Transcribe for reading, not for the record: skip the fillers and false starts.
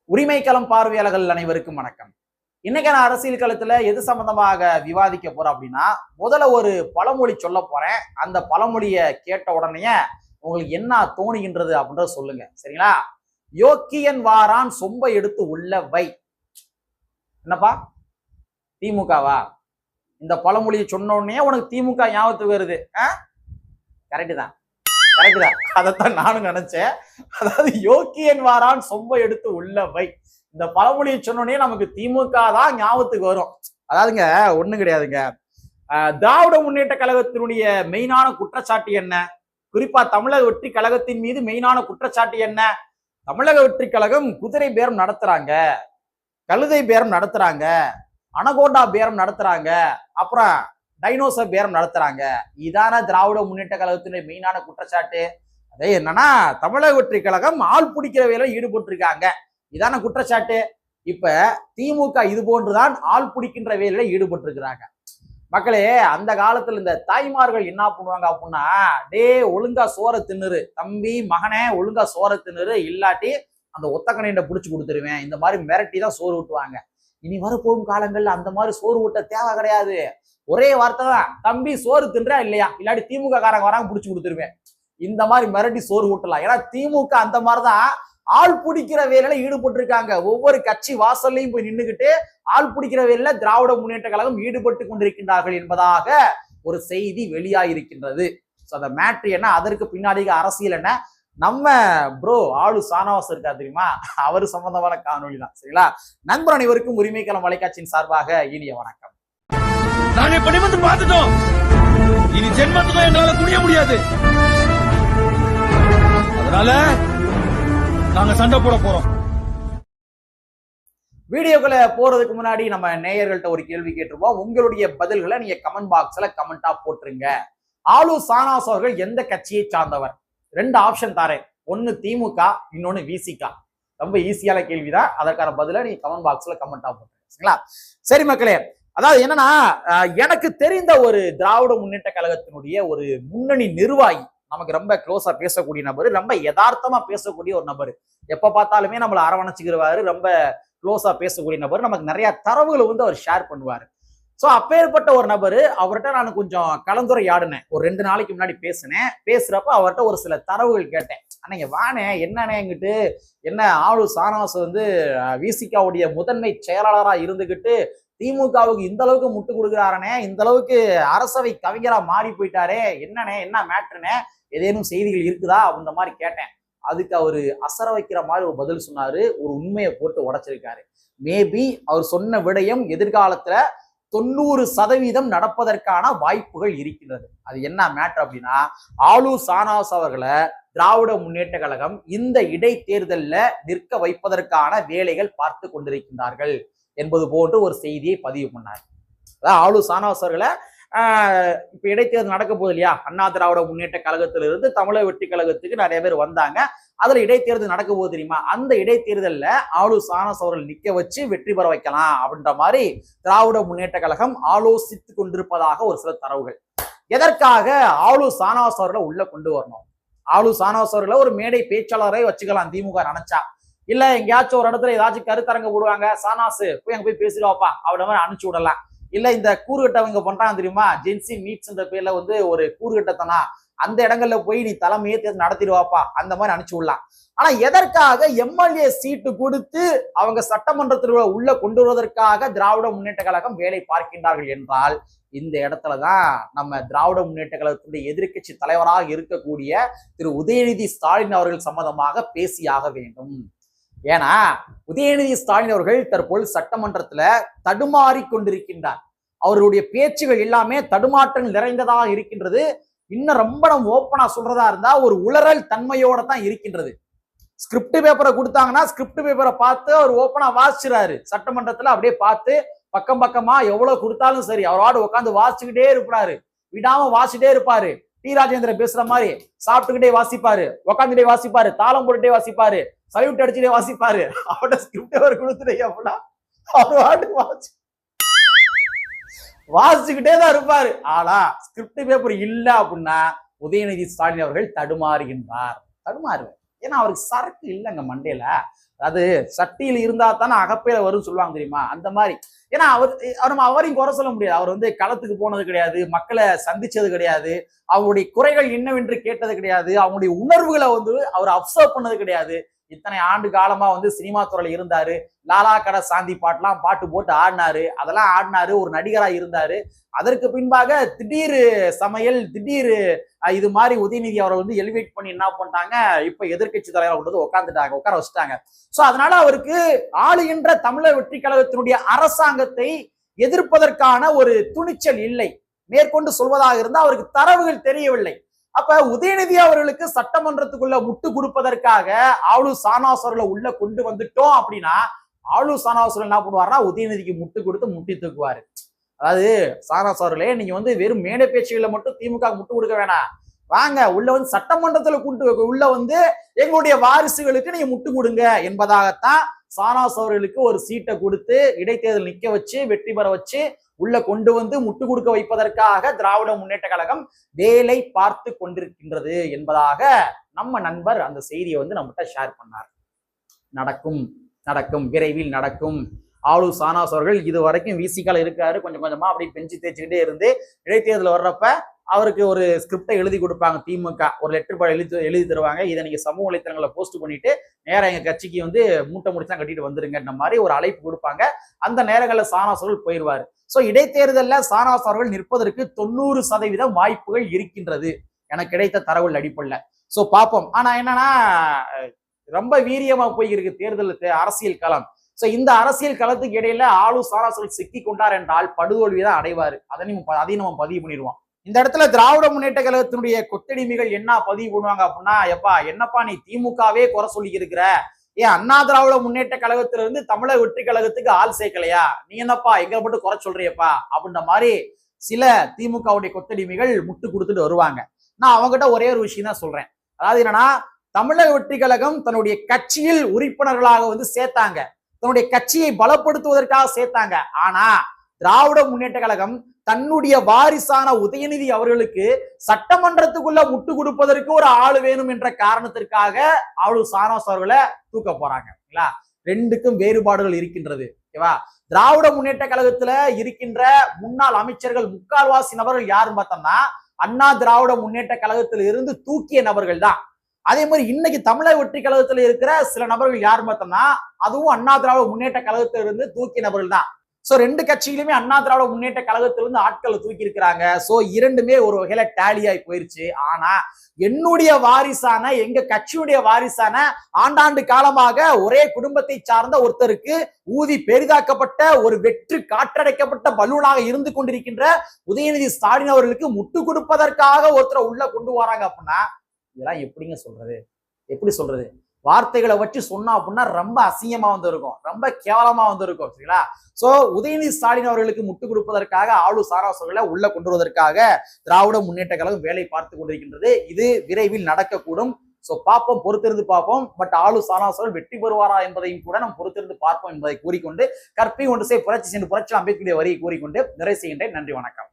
உரிமைக்களம் பார்வையாளர்கள் அனைவருக்கும் வணக்கம். இன்னைக்கான அரசியல் களத்துல எது சம்பந்தமாக விவாதிக்க போறோம் அப்படின்னா, முதல்ல ஒரு பழமொழி சொல்ல போறேன். அந்த பழமொழியை கேட்ட உடனே உங்களுக்கு என்ன தோணுகின்றது அப்படின்றத சொல்லுங்க, சரிங்களா? யோக்கியன் வாரான் சொம்பை எடுத்து உள்ள வை. என்னப்பா, திமுகவா? இந்த பழமொழியை சொன்ன உடனே உனக்கு திமுக ஞாபகத்துக்கு வருது? கரெக்டு தான், கரெக்டு தான். அதைத்தான் நானும் நினைச்சேன். அதாவது யோக்கியன் வாரான் சொம்பை எடுத்து உள்ள வை. இந்த பழமொழியை சொன்னோடனே நமக்கு திமுக தான் ஞாபகத்துக்கு வரும். அதாவதுங்க ஒண்ணும் கிடையாதுங்க. திராவிட முன்னேற்ற கழகத்தினுடைய மெயினான குற்றச்சாட்டு என்ன? குறிப்பா தமிழக வெற்றி கழகத்தின் மீது மெயினான குற்றச்சாட்டு என்ன? தமிழக வெற்றி கழகம் குதிரை பேரம் நடத்துறாங்க, கழுதை பேரம் நடத்துறாங்க, அனகோண்டா பேரம் நடத்துறாங்க, அப்புறம் டைனோசர் பேரம் நடத்துறாங்க. இதான திராவிட முன்னேற்ற கழகத்தினுடைய மெயினான குற்றச்சாட்டு. அதே என்னன்னா, தமிழக வெற்றி கழகம் ஆள் பிடிக்கிற வேலையில் ஈடுபட்டு இருக்காங்க, இதான குற்றச்சாட்டு. இப்ப திமுக இது போன்றுதான் ஆள் பிடிக்கின்ற வேலையில ஈடுபட்டு இருக்கிறாங்க. மக்களே, அந்த காலத்துல இந்த தாய்மார்கள் என்ன பண்ணுவாங்க அப்படின்னா, டே ஒழுங்கா சோற தின்னுரு தம்பி, மகனே ஒழுங்கா சோற தின்னுரு, இல்லாட்டி அந்த ஒத்தக்கணையில புடிச்சு கொடுத்துருவேன், இந்த மாதிரி மிரட்டி தான் சோறு ஊட்டுவாங்க. இனி வரப்போகும் காலங்கள்ல அந்த மாதிரி சோறு ஊட்ட தேவை கிடையாது. ஒரே வார்த்தை தான், தம்பி சோறு தின்றா இல்லையா, இல்லாட்டி திமுக காரங்க வராங்க புடிச்சு கொடுத்துருவேன். இந்த மாதிரி மிரட்டி சோறு ஊட்டலாம். ஏன்னா திமுக அந்த மாதிரிதான் ஆள் பிடிக்கிற வேலையில ஈடுபட்டு இருக்காங்க. ஒவ்வொரு கட்சி வாசல்லையும் போய் நின்றுகிட்டு ஆள் பிடிக்கிற வேலையில திராவிட முன்னேற்ற கழகம் ஈடுபட்டு கொண்டிருக்கின்றார்கள் என்பதாக ஒரு செய்தி வெளியாகிருக்கின்றது. அந்த மேட்ரு என்ன, அதற்கு பின்னாடி அரசியல் என்ன, நம்ம ப்ரோ ஆளு சானவாஸ் இருக்கா தெரியுமா, அவரு சம்பந்தமான காணொலி தான், சரிங்களா? நண்பர் அனைவருக்கும் உரிமைக்களம் வலைக்காட்சியின் சார்பாக இனிய வணக்கம். நாங்க இப்படி வந்து பார்த்துட்டோம், இனி ஜென்மத்துக்கும் எங்களால குடிய முடியாது. அதனால நாங்க சண்டை போட போறோம். வீடியோக்குள்ள போறதுக்கு முன்னாடி நம்ம நேயர்கள்ட்ட ஒரு கேள்வி கேட்டிருப்போம். உங்களுடைய பதில்களை நீங்க கமெண்ட் பாக்ஸ்ல கமெண்டா போட்டுருங்க. ஆளு சானவாஸ் அவர்கள் எந்த கட்சியை சார்ந்தவர்? 2 ஆப்ஷன் தாரேன். ஒன்னு திமுக, இன்னொன்னு விசிக. ரொம்ப ஈஸியான கேள்விதான். அதற்கான பதில நீங்க கமெண்ட் பாக்ஸ்ல கமெண்டா போட்டுருங்க. சரி மக்களே, அதாவது என்னன்னா, எனக்கு தெரிந்த ஒரு திராவிட முன்னேற்ற கழகத்தினுடைய ஒரு முன்னணி நிர்வாகி, நமக்கு ரொம்ப க்ளோஸா பேசக்கூடிய நபர், ரொம்ப யதார்த்தமா பேசக்கூடிய ஒரு நபர், எப்ப பார்த்தாலுமே நம்மளை அரவணைச்சுக்கிறவாரு, ரொம்ப க்ளோஸா பேசக்கூடிய நபர், நமக்கு நிறைய தரவுகளை வந்து அவர் ஷேர் பண்ணுவாரு. ஸோ அப்பேற்பட்ட ஒரு நபர், அவர்கிட்ட நான் கொஞ்சம் கலந்துரையாடினேன். ஒரு 2 நாளைக்கு முன்னாடி பேசினேன். பேசுறப்ப அவர்கிட்ட ஒரு சில தரவுகள் கேட்டேன். அன்னைக்கு வானே என்னன்னே எங்கிட்டு என்ன ஆளு சானவாஸ் வந்து விசிகாவுடைய முதன்மை செயலாளரா இருந்துகிட்டு திமுகவுக்கு இந்த அளவுக்கு முட்டு கொடுக்குறாரனே, இந்த அளவுக்கு அரசவை கவிஞரா மாறி போயிட்டாரே, என்னன்னே என்ன மேட்ருனே, ஏதேனும் செய்திகள் இருக்குதா அப்படின்ற மாதிரி கேட்டேன். அதுக்கு அவரு அசர வைக்கிற மாதிரி ஒரு பதில் சொன்னாரு. ஒரு உண்மையை போட்டு உடைச்சிருக்காரு. மேபி அவர் சொன்ன விடயம் எதிர்காலத்துல 90% நடப்பதற்கான வாய்ப்புகள் இருக்கின்றது. அது என்ன மேட்டர் அப்படின்னா, ஆளு சானவாஸ் அவர்களை திராவிட முன்னேற்ற கழகம் இந்த இடைத்தேர்தல்ல நிற்க வைப்பதற்கான வேலைகள் பார்த்து கொண்டிருக்கின்றார்கள் என்பது போன்று ஒரு செய்தியை பதிவு பண்ணார். அதாவது ஆளு சானவாஸ் அவர்களை இப்ப இடைத்தேர்தல் நடக்க போகுது இல்லையா, அண்ணா திராவிட முன்னேற்ற கழகத்திலிருந்து தமிழக வெற்றி கழகத்துக்கு நிறைய பேர் வந்தாங்க. அதுல இடைத்தேர்தல் நடக்க போகுது தெரியுமா, அந்த இடைத்தேர்தல்ல ஆளு சானவாஸ் அவர்கள் நிக்க வச்சு வெற்றி பெற வைக்கலாம் அப்படின்ற மாதிரி திராவிட முன்னேற்ற கழகம் ஆலோசித்து கொண்டிருப்பதாக ஒரு சில தரவுகள். எதற்காக ஆளு சானவாஸ் அவர்களை உள்ள கொண்டு வரணும்? ஆளு சானவாஸ் அவர்களை ஒரு மேடை பேச்சாளரை வச்சுக்கலாம் திமுக நினைச்சா. இல்ல எங்கேயாச்சும் ஒரு இடத்துல ஏதாச்சும் கருத்தரங்க போடுவாங்க, சானாசு போய் அங்க போய் பேசிடுவாப்பா அவட மாதிரி அனுப்பிச்சு விடலாம். இல்ல இந்த கூறுகட்டவங்க பண்றாங்க தெரியுமா, ஜென்சி மீட்ஸ்ன்ற பேர்ல வந்து ஒரு கூறுகட்டத்தனா, அந்த இடங்கள்ல போய் நீ தலைமையே தேர்தல் நடத்திடுவாப்பா, அந்த மாதிரி அனுப்பிச்சு விடலாம். ஆனா எதற்காக எம்எல்ஏ சீட்டு கொடுத்து அவங்க சட்டமன்றத்தில் உள்ள கொண்டு வருவதற்காக திராவிட முன்னேற்ற கழகம் வேலை பார்க்கின்றார்கள் என்றால், இந்த இடத்துலதான் நம்ம திராவிட முன்னேற்ற கழகத்துடைய எதிர்கட்சி தலைவராக இருக்கக்கூடிய திரு உதயநிதி ஸ்டாலின் அவர்கள் சம்பந்தமாக பேசியாக வேண்டும். ஏன்னா உதயநிதி ஸ்டாலின் அவர்கள் தற்போது சட்டமன்றத்துல தடுமாறி கொண்டிருக்கின்றார். அவருடைய பேச்சுகள் எல்லாமே தடுமாற்றங்கள் நிறைந்ததாக இருக்கின்றது. இன்னும் ரொம்ப நம்ம ஓப்பனா சொல்றதா இருந்தா ஒரு உளறல் தன்மையோட தான் இருக்கின்றது. ஸ்கிரிப்ட் பேப்பரை கொடுத்தாங்கன்னா ஸ்கிரிப்ட் பேப்பரை பார்த்து அவர் ஓப்பனா வாசிச்சுறாரு. சட்டமன்றத்துல அப்படியே பார்த்து பக்கம் பக்கமா எவ்வளவு கொடுத்தாலும் சரி அவரோட உட்காந்து வாசிச்சுக்கிட்டே இருப்பாரு, விடாம வாசிட்டே இருப்பாரு. டி ராஜேந்திரன் பேசுற மாதிரி சாப்பிட்டுக்கிட்டே வாசிப்பாரு, உட்காந்துட்டே வாசிப்பாரு, தாளம் போட்டுட்டே வாசிப்பாரு, சல்யூட் அடிச்சுட்டே வாசிப்பாரு. அவட ஸ்கிரிப்ட் அவர் கொடுத்துட்டே அவர் வாசிச்சுக்கிட்டே தான் இருப்பாரு. ஆனா ஸ்கிரிப்ட் பேப்பர் இல்ல அப்படின்னா உதயநிதி ஸ்டாலின் அவர்கள் தடுமாறுகின்றார். தடுமாறுவார். ஏன்னா அவருக்கு சரக்கு இல்லைங்க மண்டையில. அது சட்டியில் இருந்தா தானே அகப்பையில வரும் சொல்லுவாங்க தெரியுமா, அந்த மாதிரி. ஏன்னா நம்ம அவரையும் குறை சொல்ல முடியாது. அவர் வந்து களத்துக்கு போனது கிடையாது, மக்களை சந்திச்சது கிடையாது, அவங்களுடைய குறைகள் என்னவென்று கேட்டது கிடையாது, அவங்களுடைய உணர்வுகளை வந்து அவர் அப்சர்வ் பண்ணது கிடையாது. இத்தனை ஆண்டு காலமா வந்து சினிமா துறையில இருந்தாரு, லாலா கடை சாந்தி பாட்டுலாம் பாட்டு போட்டு ஆடினாரு, அதெல்லாம் ஆடினாரு, ஒரு நடிகரா இருந்தாரு. அதற்கு பின்பாக திடீர் சமையல், திடீர் இது மாதிரி உதயநிதி அவரை வந்து எலிவேட் பண்ணி என்ன பண்ணிட்டாங்க, இப்ப எதிர்கட்சி தலைவரை கொண்டு வந்து உட்கார வச்சுட்டாங்க. சோ அதனால அவருக்கு ஆளுகின்ற தமிழர் வெற்றி கழகத்தினுடைய அரசாங்கத்தை எதிர்ப்பதற்கான ஒரு துணிச்சல் இல்லை. மேற்கொண்டு சொல்வதாக இருந்தால் அவருக்கு தரவுகள் தெரியவில்லை. அப்ப உதயநிதி அவர்களுக்கு சட்டமன்றத்துக்குள்ள முட்டு கொடுப்பதற்காக ஆளு சானாஸ் அவர்களை உள்ள கொண்டு வந்துட்டோம் அப்படின்னா, ஆளு சானாஸ் அவர்கள் என்ன பண்ணுவாருன்னா உதயநிதிக்கு முட்டு கொடுத்து முட்டி தூக்குவாரு. அதாவது சானாஸ் அவர்களே, நீங்க வந்து வெறும் மேடை பேச்சுகளை மட்டும் திமுக முட்டு கொடுக்க வேணாம், வாங்க உள்ள வந்து சட்டமன்றத்துல உள்ள வந்து எங்களுடைய வாரிசுகளுக்கு நீங்க முட்டு கொடுங்க என்பதாகத்தான் சானாஸ் அவர்களுக்கு ஒரு சீட்டை கொடுத்து இடைத்தேர்தல் நிக்க வச்சு வெற்றி பெற வச்சு உள்ள கொண்டு வந்து முட்டு கொடுக்க வைப்பதற்காக திராவிட முன்னேற்ற கழகம் வேலை பார்த்து கொண்டிருக்கின்றது என்பதாக நம்ம நண்பர் அந்த செய்தியை வந்து நம்மகிட்ட ஷேர் பண்ணார். நடக்கும் நடக்கும் விரைவில் நடக்கும். ஆளு சானாஸ் அவர்கள் இது வரைக்கும் விசிகால இருக்காரு, கொஞ்சம் கொஞ்சமா அப்படி பெஞ்சு தேய்ச்சிக்கிட்டே இருந்து இடைத்தேர்தல் வர்றப்ப அவருக்கு ஒரு ஸ்கிரிப்டை எழுதி கொடுப்பாங்க. திமுக ஒரு லெட்டர் எழுதி தருவாங்க, இதை நீங்க சமூக வலைத்தளங்களை போஸ்ட் பண்ணிட்டு நேரம் எங்க கட்சிக்கு வந்து மூட்டை முடிச்சா கட்டிட்டு வந்துருங்க மாதிரி ஒரு அழைப்பு கொடுப்பாங்க. அந்த நேரங்களில் சானாஸ் அவர்கள் போயிடுவாரு. சோ இடைத்தேர்தலில் சானாஸ் அவர்கள் நிற்பதற்கு 90% வாய்ப்புகள் இருக்கின்றது எனக்கு கிடைத்த தரவுகள் அடிப்படையில். சோ பார்ப்போம். ஆனா என்னன்னா ரொம்ப வீரியமா போயிருக்கு தேர்தல் அரசியல் களம். சோ இந்த அரசியல் களத்துக்கு இடையில ஆளு சானாஸ் அவர்கள் சிக்கி கொண்டார் என்றால் படுதோல்விதான் அடைவாரு. அதையும் நம்ம பதிவு பண்ணிடுவோம். இந்த இடத்துல திராவிட முன்னேற்ற கழகத்தினுடைய கொத்தடிமைகள் என்ன பதிவு பண்ணுவாங்க அப்படின்னா, எப்பா என்னப்பா நீ திமுகவே குறை சொல்லி இருக்கிற, ஏன் அண்ணா திராவிட முன்னேற்ற கழகத்துல இருந்து தமிழக வெற்றி கழகத்துக்கு ஆள் சேர்க்கலையா, நீ என்னப்பா எங்களை மட்டும் குறை சொல்றியப்பா அப்படின்ற மாதிரி சில திமுகவுடைய கொத்தடிமைகள் முட்டு கொடுத்துட்டு வருவாங்க. நான் அவங்ககிட்ட ஒரே ஒரு விஷயம் தான் சொல்றேன். அதாவது என்னன்னா, தமிழக வெற்றி கழகம் தன்னுடைய கட்சியில் உறுப்பினர்களாக வந்து சேர்த்தாங்க, தன்னுடைய கட்சியை பலப்படுத்துவதற்காக சேர்த்தாங்க. ஆனா திராவிட முன்னேற்ற கழகம் தன்னுடைய வாரிசான உதயநிதி அவர்களுக்கு சட்டமன்றத்துக்குள்ள முட்டு கொடுப்பதற்கு ஒரு ஆள் வேணும் என்ற காரணத்திற்காக ஆளு சானாஸ் அவர்களை தூக்க போறாங்க. ரெண்டுக்கும் வேறுபாடுகள் இருக்கின்றது. ஓகேவா? திராவிட முன்னேற்ற கழகத்துல இருக்கின்ற முன்னாள் அமைச்சர்கள் முக்கால்வாசி நபர்கள் யாருன்னு பார்த்தோம்னா அண்ணா திராவிட முன்னேற்ற கழகத்தில இருந்து தூக்கிய நபர்கள் தான். அதே மாதிரி இன்னைக்கு தமிழக வெற்றி கழகத்துல இருக்கிற சில நபர்கள் யாருன்னு பார்த்தோம்னா அதுவும் அண்ணா திராவிட முன்னேற்ற கழகத்தில இருந்து தூக்கிய நபர்கள் தான். சோ ரெண்டு கட்சியிலுமே அண்ணா திராவிட முன்னேற்ற கழகத்திலிருந்து ஆட்களை தூக்கி இருக்கிறாங்க. சோ இரண்டுமே ஒரு வகையில டேலியாய் போயிருச்சு. ஆனா என்னுடைய வாரிசான, எங்க கட்சியுடைய வாரிசான, ஆண்டாண்டு காலமாக ஒரே குடும்பத்தை சார்ந்த ஒருத்தருக்கு ஊதி பெரிதாக்கப்பட்ட ஒரு வெற்று காற்றடைக்கப்பட்ட பலூனாக இருந்து கொண்டிருக்கின்ற உதயநிதி ஸ்டாலின் அவர்களுக்கு முட்டு கொடுப்பதற்காக ஒருத்தரை உள்ள கொண்டு வராங்க அப்படின்னா இதெல்லாம் எப்படிங்க சொல்றது? எப்படி சொல்றது? வார்த்தைகளை வச்சு சொன்னா அப்படின்னா ரொம்ப அசிங்கமா வந்து இருக்கும், ரொம்ப கேவலமா வந்து இருக்கும். சரிங்களா? சோ உதயநிதி ஸ்டாலின் அவர்களுக்கு முட்டு கொடுப்பதற்காக ஆளு சானாஸ் அவர்களை உள்ள கொண்டு வருவதற்காக திராவிட முன்னேற்ற கழகம் வேலை பார்த்து கொண்டிருக்கின்றது. இது விரைவில் நடக்கக்கூடும். சோ பார்ப்போம், பொறுத்திருந்து பார்ப்போம். பட் ஆளு சானாஸ் அவர்கள் வெற்றி பெறுவாரா என்பதையும் கூட நாம் பொறுத்திருந்து பார்ப்போம் என்பதை கூறிக்கொண்டு, கற்பை ஒன்று புரட்சி சென்று புரட்சி அம்பேத்கருடைய வரியை கூறிக்கொண்டு நிறைவு செய்கின்றேன். நன்றி, வணக்கம்.